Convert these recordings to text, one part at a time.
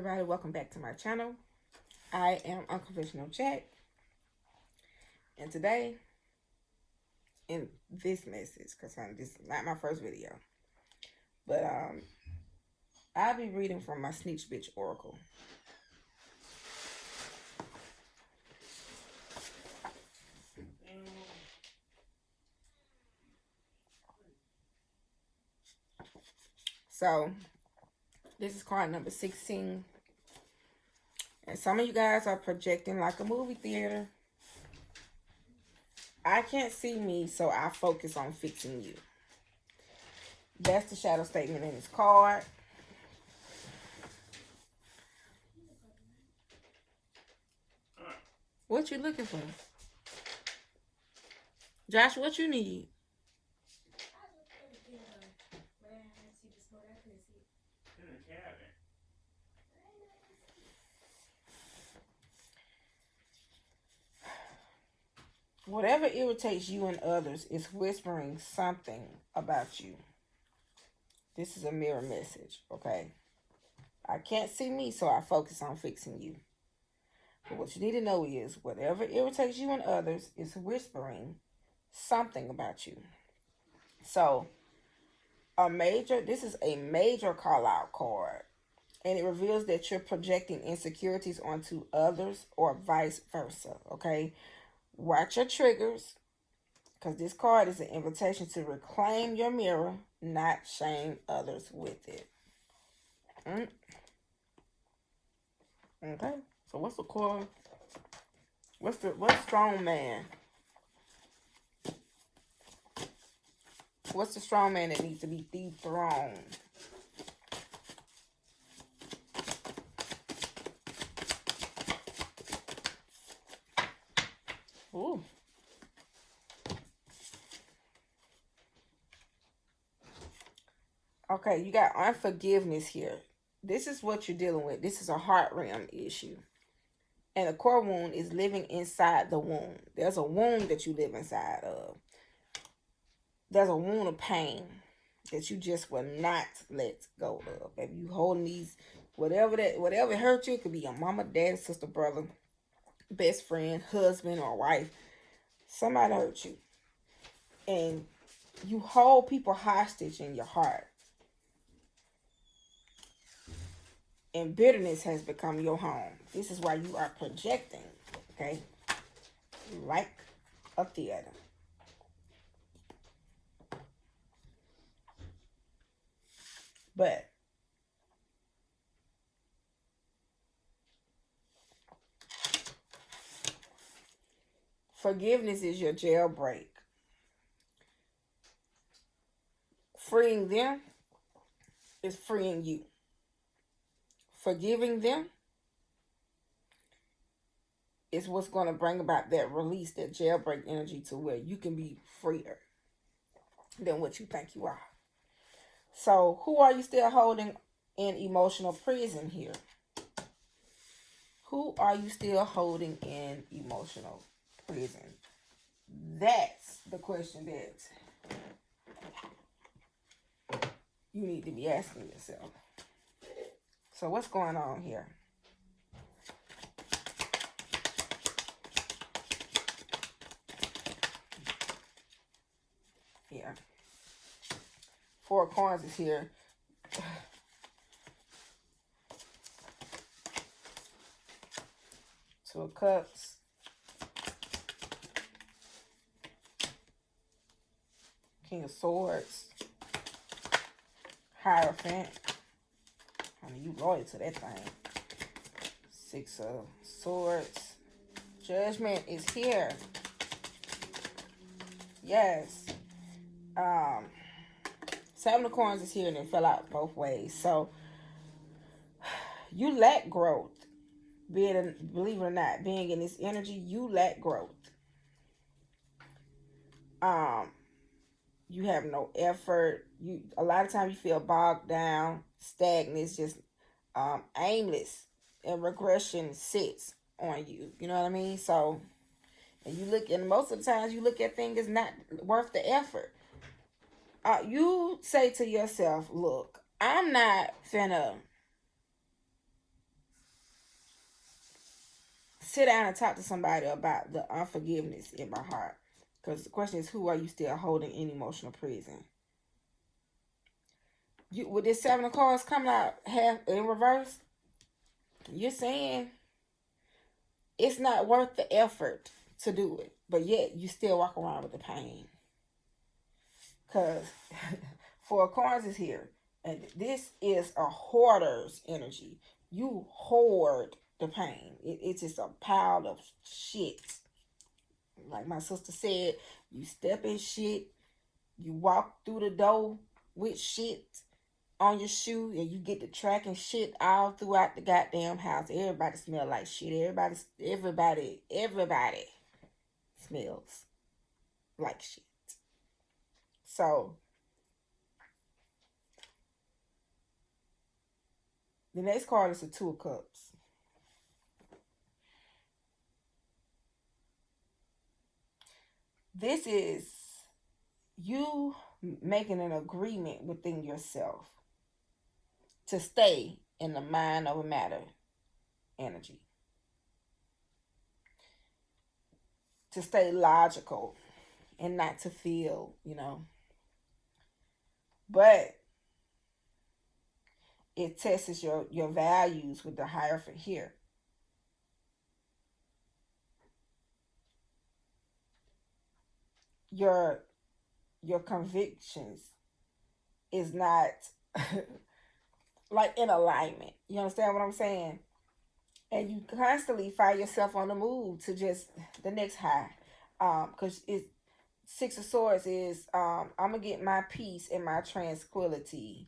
everybody, welcome back to my channel. I am Unconventional Jack, and today in this message, because this is not my first video, but I'll be reading from my Snitch Bitch Oracle. So this is card number 16. And some of you guys are projecting like a movie theater. I can't see me, so I focus on fixing you. That's the shadow statement in this card. What you looking for? Josh, what you need? Whatever irritates you and others is whispering something about you. This is a mirror message, okay? I can't see me, so I focus on fixing you. But what you need to know is whatever irritates you and others is whispering something about you. So, this is a major call-out card. And it reveals that you're projecting insecurities onto others or vice versa, okay? Watch your triggers, because this card is an invitation to reclaim your mirror, not shame others with it. Okay, so what's the card? What's strong man? What's the strong man that needs to be dethroned? Ooh. Okay, you got unforgiveness here. This is what you're dealing with. This is a heart realm issue. And a core wound is living inside the wound. There's a wound that you live inside of. There's a wound of pain that you just will not let go of. If you holding these, whatever hurt you, it could be your mama, dad, sister, brother, best friend, husband, or wife. Somebody hurt you. And you hold people hostage in your heart. And bitterness has become your home. This is why you are projecting, okay? Like a theater. But forgiveness is your jailbreak. Freeing them is freeing you. Forgiving them is what's going to bring about that release, that jailbreak energy, to where you can be freer than what you think you are. So who are you still holding in emotional prison here? Who are you still holding in emotional prison? That's the question that you need to be asking yourself. So what's going on here? Yeah. 4 of Coins is here. 2 of Cups. King of Swords. Hierophant. I mean, you loyal to that thing. 6 of Swords. Judgment is here. Yes. 7 of Coins is here, and it fell out both ways. So you lack growth. Believe it or not, being in this energy, you lack growth. You have no effort. A lot of times you feel bogged down, stagnant, just aimless, and regression sits on you. You know what I mean? So, and most of the times you look at things as not worth the effort. You say to yourself, look, I'm not finna sit down and talk to somebody about the unforgiveness in my heart. Because the question is, who are you still holding in emotional prison? With this 7 of cards coming out half in reverse, you're saying it's not worth the effort to do it, but yet you still walk around with the pain. Because 4 of Coins is here, and this is a hoarder's energy. You hoard the pain. It's just a pile of shit. Like my sister said, you step in shit, you walk through the door with shit on your shoe, and you get to tracking shit all throughout the goddamn house. Everybody smell like shit. Everybody smells like shit. So the next card is the 2 of Cups. This is you making an agreement within yourself to stay in the mind over matter energy. To stay logical and not to feel, But it tests your values with the Hierophant here. Your convictions is not like in alignment. You understand what I'm saying? And you constantly find yourself on the move to just the next high. Because it's 6 of Swords is I'm gonna get my peace and my tranquility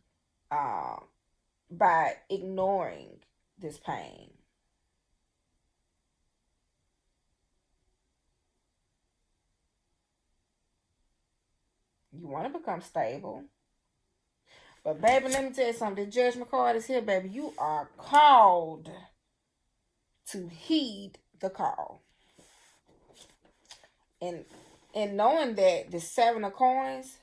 by ignoring this pain. You want to become stable. But baby, let me tell you something. The Judgment card is here, baby. You are called to heed the call. And knowing that the 7 of Coins,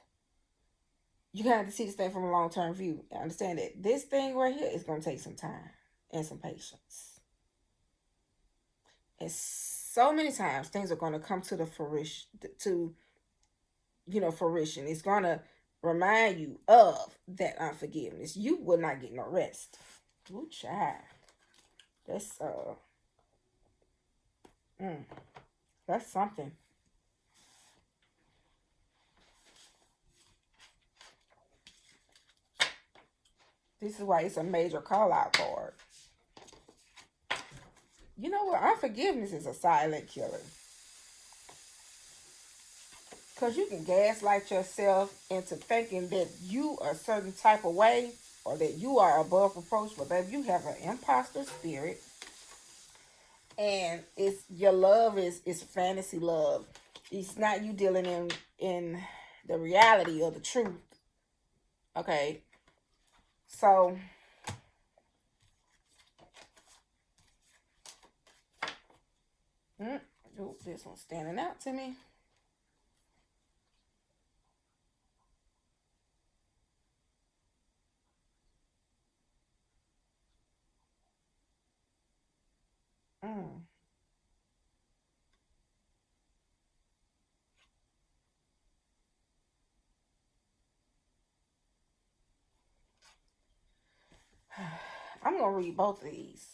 you have to see this thing from a long-term view. Understand that this thing right here is going to take some time and some patience. And so many times things are going to come to the fruition, fruition. It's going to remind you of that unforgiveness. You will not get no rest. Ooh, child. That's something. This is why it's a major call-out card. You know what? Unforgiveness is a silent killer. Because you can gaslight yourself into thinking that you are a certain type of way or that you are above reproach. But baby, you have an imposter spirit. And your love is fantasy love. It's not you dealing in the reality or the truth. Okay. So this one's standing out to me. I'm going to read both of these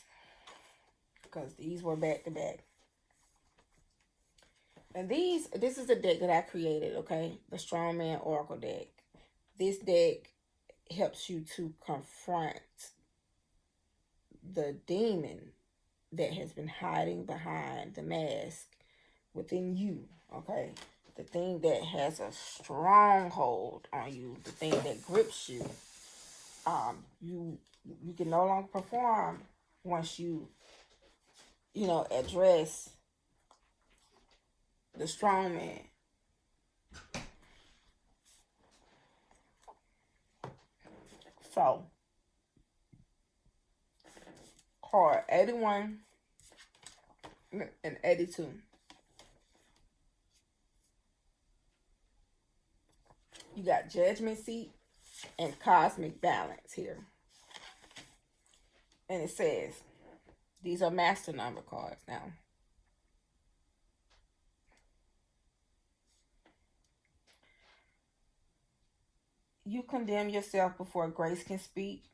because these were back to back. And this is a deck that I created, okay? The Strongman Oracle deck. This deck helps you to confront the demon that has been hiding behind the mask within you, okay? The thing that has a stronghold on you, the thing that grips you. You can no longer perform once you address the strong man. So, card 81 and 82. You got Judgment Seat and Cosmic Balance here. And it says, these are master number cards now. You condemn yourself before grace can speak.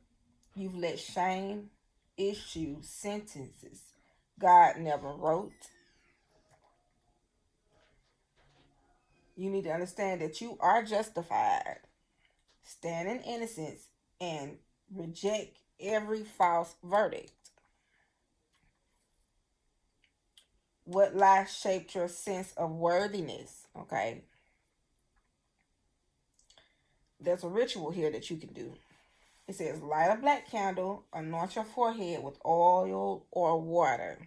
You've let shame issue sentences God never wrote. You need to understand that you are justified. Stand in innocence and reject every false verdict. What lie shaped your sense of worthiness? Okay. There's a ritual here that you can do. It says, light a black candle, anoint your forehead with oil or water,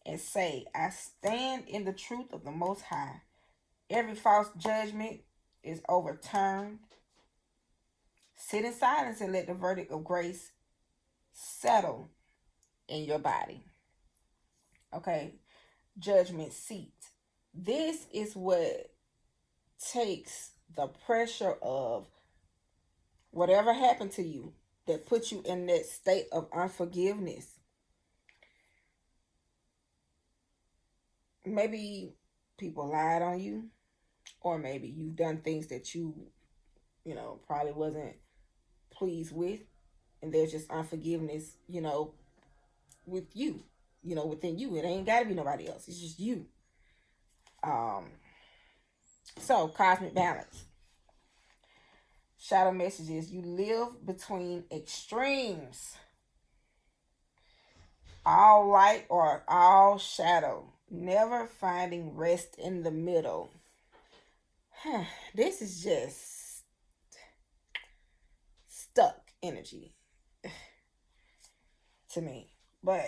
and say, I stand in the truth of the Most High. Every false judgment is overturned. Sit in silence and let the verdict of grace settle in your body. Okay, judgment seat. This is what takes the pressure of whatever happened to you that puts you in that state of unforgiveness. Maybe people lied on you, or maybe you've done things that you probably wasn't pleased with, and there's just unforgiveness, with you, within you. It ain't got to be nobody else. It's just you. So cosmic balance. Shadow messages. You live between extremes. All light or all shadow. Never finding rest in the middle. This is just stuck energy to me. But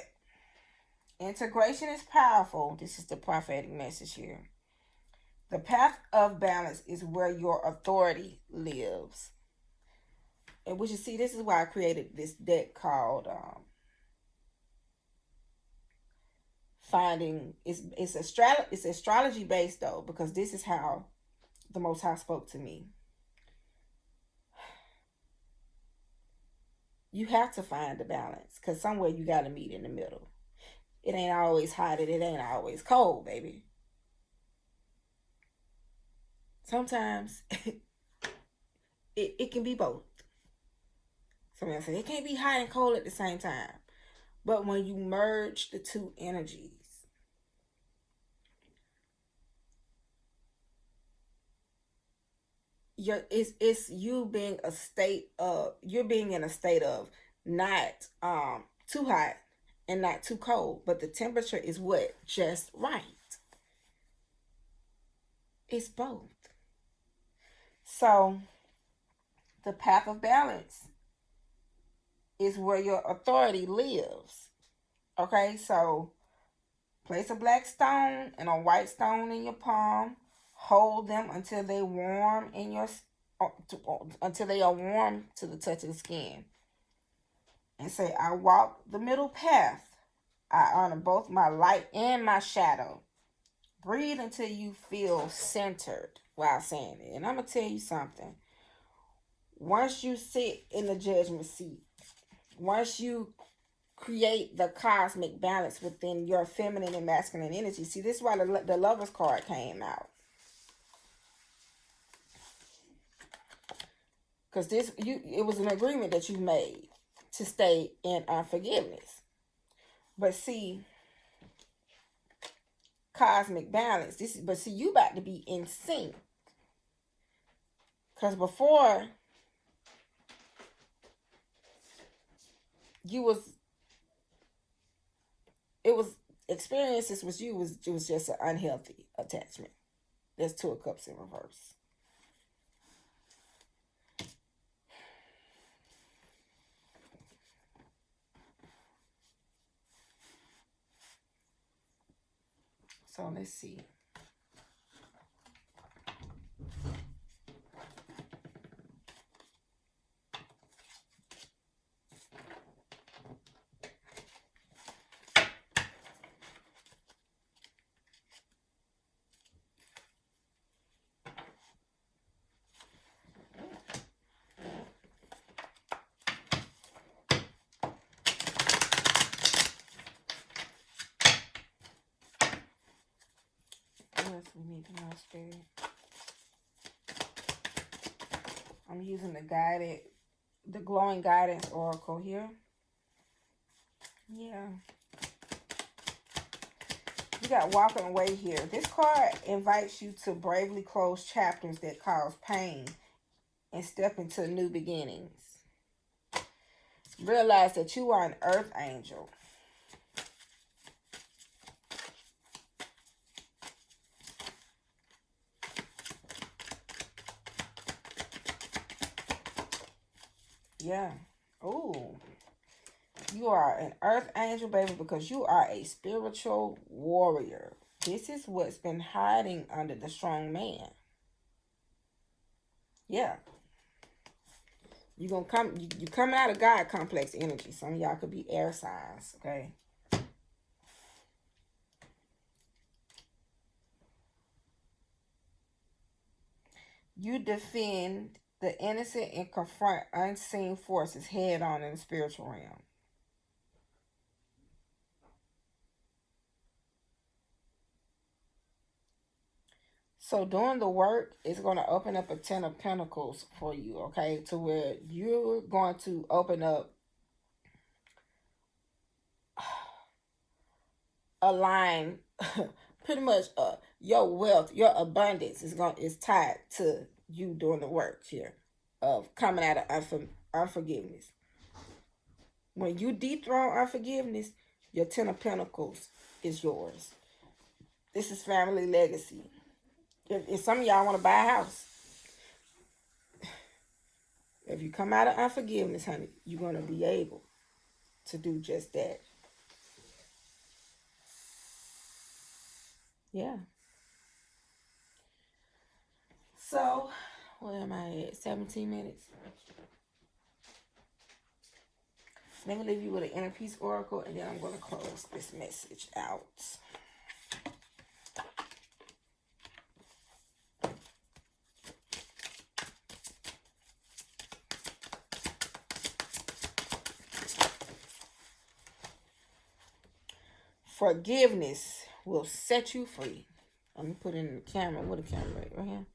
integration is powerful. This is the prophetic message here. The path of balance is where your authority lives. And we should see, this is why I created this deck called Finding. It's astrology based though, because this is how the Most High spoke to me. You have to find the balance, because somewhere you got to meet in the middle. It ain't always hot and it ain't always cold, baby. Sometimes it can be both. Somebody say it can't be hot and cold at the same time. But when you merge the two energies, it's you being you're being in a state of not too hot and not too cold, but the temperature is what? Just right. It's both. So the path of balance is where your authority lives. Okay, so place a black stone and a white stone in your palm. Hold them until they warm in your until they are warm to the touch of the skin. And say, I walk the middle path. I honor both my light and my shadow. Breathe until you feel centered while saying it. And I'm going to tell you something. Once you sit in the judgment seat, once you create the cosmic balance within your feminine and masculine energy. See, this is why the Lover's card came out. Because it was an agreement that you made to stay in unforgiveness. But see, cosmic balance. But see, you about to be in sync. Because before, experiences with you was just an unhealthy attachment. There's Two of Cups in reverse. So let's see. We need to know, Spirit. I'm using the glowing guidance oracle here. Yeah. You got walking away here. This card invites you to bravely close chapters that cause pain and step into new beginnings. Realize that you are an earth angel. Yeah. Ooh. You are an earth angel, baby, because you are a spiritual warrior. This is what's been hiding under the strong man. Yeah. You're gonna come. You coming out of God complex energy. Some of y'all could be air signs. Okay. You defend the innocent and confront unseen forces head on in the spiritual realm. So doing the work is going to open up a 10 of Pentacles for you, okay? To where you're going to open up a line, pretty much your wealth, your abundance is tied to you doing the work here of coming out of unforgiveness. When you dethrone unforgiveness, your 10 of Pentacles is yours. This is family legacy. If some of y'all want to buy a house, if you come out of unforgiveness, honey, you're going to be able to do just that. Yeah. So, where am I at? 17 minutes. Let me leave you with an inner peace oracle, and then I'm going to close this message out. Forgiveness will set you free. Let me put it in the camera. What a camera right here.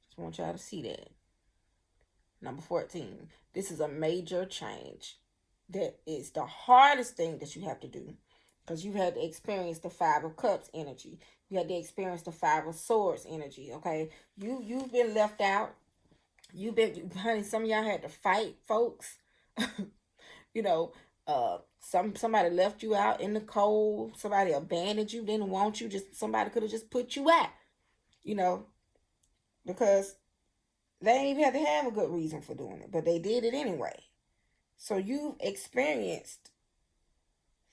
Just want y'all to see that. Number 14. This is a major change. That is the hardest thing that you have to do. Because you had to experience the 5 of Cups energy. You had to experience the 5 of Swords energy. Okay. You've been left out. Honey, some of y'all had to fight, folks. You know, somebody left you out in the cold. Somebody abandoned you, didn't want you. Somebody could have just put you out. You know, because they didn't even have to have a good reason for doing it, but they did it anyway. So you've experienced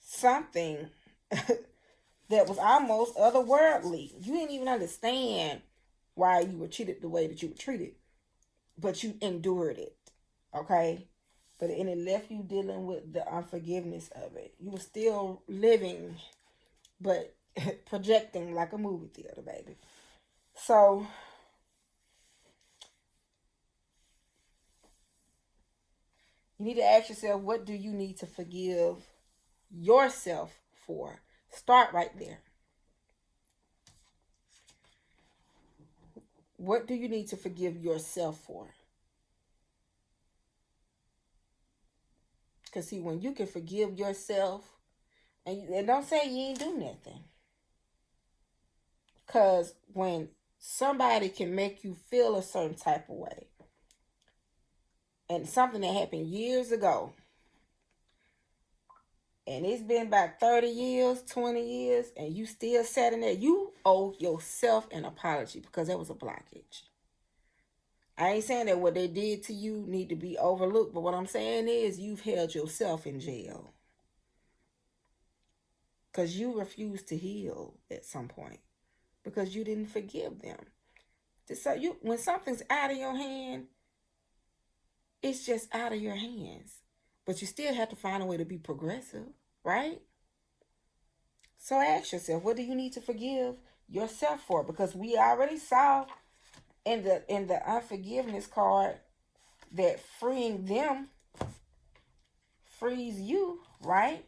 something that was almost otherworldly. You didn't even understand why you were treated the way that you were treated, but you endured it. Okay? And it left you dealing with the unforgiveness of it. You were still living, but projecting like a movie theater, baby. So you need to ask yourself, what do you need to forgive yourself for? Start right there. What do you need to forgive yourself for? Because see, when you can forgive yourself, and don't say you ain't do nothing. Because when somebody can make you feel a certain type of way, and something that happened years ago, and it's been about 30 years, 20 years, and you still sat in there, you owe yourself an apology because that was a blockage. I ain't saying that what they did to you need to be overlooked, but what I'm saying is you've held yourself in jail because you refused to heal at some point because you didn't forgive them. So when something's out of your hand, it's just out of your hands. But you still have to find a way to be progressive, right? So ask yourself, what do you need to forgive yourself for? Because we already saw in the unforgiveness card that freeing them frees you, right?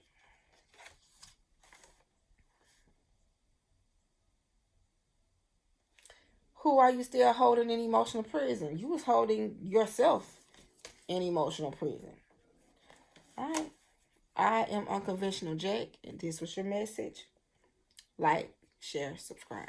Who are you still holding in emotional prison? You was holding yourself in emotional prison. All right. I am Unconventional Jack, and this was your message. Like, share, subscribe.